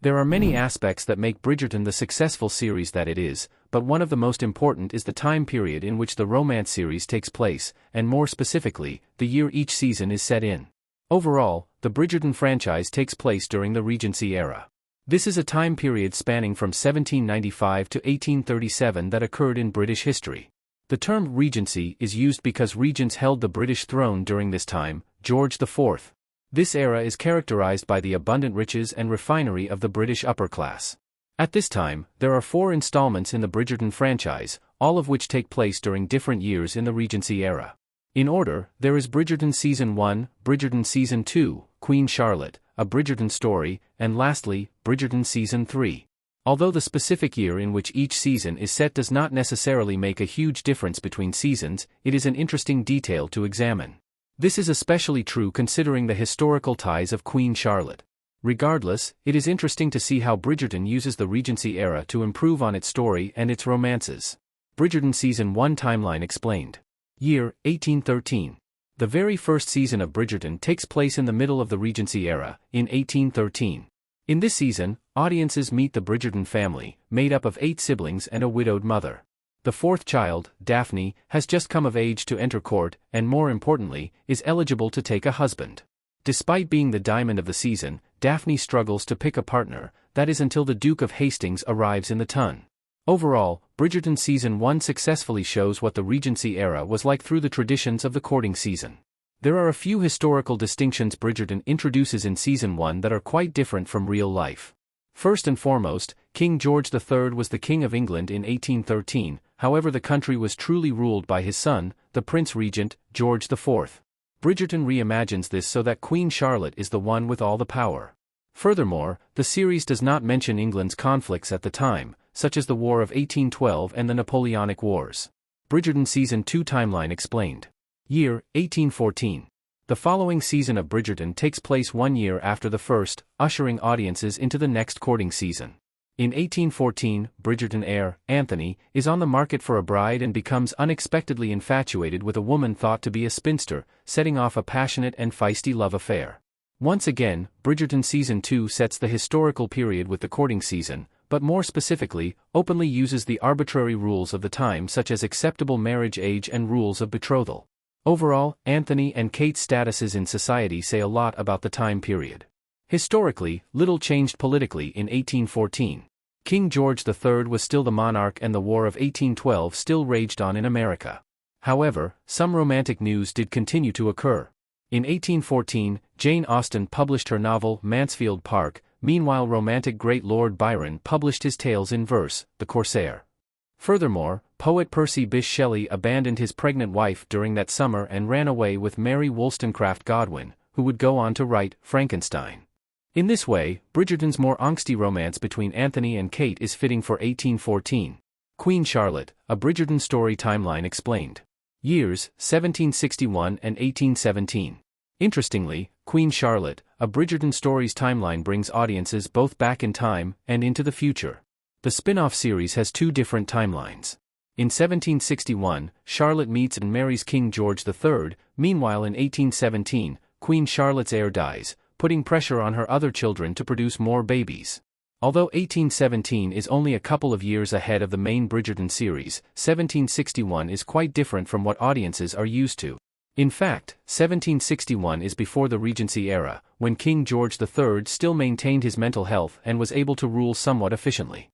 There are many aspects that make Bridgerton the successful series that it is, but one of the most important is the time period in which the romance series takes place, and more specifically, the year each season is set in. Overall, the Bridgerton franchise takes place during the Regency era. This is a time period spanning from 1795 to 1837 that occurred in British history. The term Regency is used because regents held the British throne during this time, George IV. This era is characterized by the abundant riches and refinery of the British upper class. At this time, there are 4 installments in the Bridgerton franchise, all of which take place during different years in the Regency era. In order, there is Bridgerton Season 1, Bridgerton Season 2, Queen Charlotte, A Bridgerton Story, and lastly, Bridgerton Season 3. Although the specific year in which each season is set does not necessarily make a huge difference between seasons, it is an interesting detail to examine. This is especially true considering the historical ties of Queen Charlotte. Regardless, it is interesting to see how Bridgerton uses the Regency era to improve on its story and its romances. Bridgerton Season 1 Timeline Explained. Year, 1813. The very first season of Bridgerton takes place in the middle of the Regency era, in 1813. In this season, audiences meet the Bridgerton family, made up of 8 siblings and a widowed mother. The 4th child, Daphne, has just come of age to enter court, and more importantly, is eligible to take a husband. Despite being the diamond of the season, Daphne struggles to pick a partner, that is until the Duke of Hastings arrives in the ton. Overall, Bridgerton Season 1 successfully shows what the Regency era was like through the traditions of the courting season. There are a few historical distinctions Bridgerton introduces in Season 1 that are quite different from real life. First and foremost, King George III was the King of England in 1813, however the country was truly ruled by his son, the Prince Regent, George IV. Bridgerton reimagines this so that Queen Charlotte is the one with all the power. Furthermore, the series does not mention England's conflicts at the time, such as the War of 1812 and the Napoleonic Wars. Bridgerton Season 2 Timeline Explained. Year, 1814. The following season of Bridgerton takes place 1 year after the first, ushering audiences into the next courting season. In 1814, Bridgerton heir, Anthony, is on the market for a bride and becomes unexpectedly infatuated with a woman thought to be a spinster, setting off a passionate and feisty love affair. Once again, Bridgerton Season 2 sets the historical period with the courting season, but more specifically, openly uses the arbitrary rules of the time such as acceptable marriage age and rules of betrothal. Overall, Anthony and Kate's statuses in society say a lot about the time period. Historically, little changed politically in 1814. King George III was still the monarch and the War of 1812 still raged on in America. However, some romantic news did continue to occur. In 1814, Jane Austen published her novel Mansfield Park, meanwhile romantic great Lord Byron published his tales in verse, The Corsair. Furthermore, poet Percy Bysshe Shelley abandoned his pregnant wife during that summer and ran away with Mary Wollstonecraft Godwin, who would go on to write Frankenstein. In this way, Bridgerton's more angsty romance between Anthony and Kate is fitting for 1814. Queen Charlotte, A Bridgerton Story Timeline Explained. Years, 1761 and 1817. Interestingly, Queen Charlotte, A Bridgerton Story's timeline brings audiences both back in time and into the future. The spin-off series has 2 different timelines. In 1761, Charlotte meets and marries King George III, meanwhile in 1817, Queen Charlotte's heir dies, putting pressure on her other children to produce more babies. Although 1817 is only a couple of years ahead of the main Bridgerton series, 1761 is quite different from what audiences are used to. In fact, 1761 is before the Regency era, when King George III still maintained his mental health and was able to rule somewhat efficiently.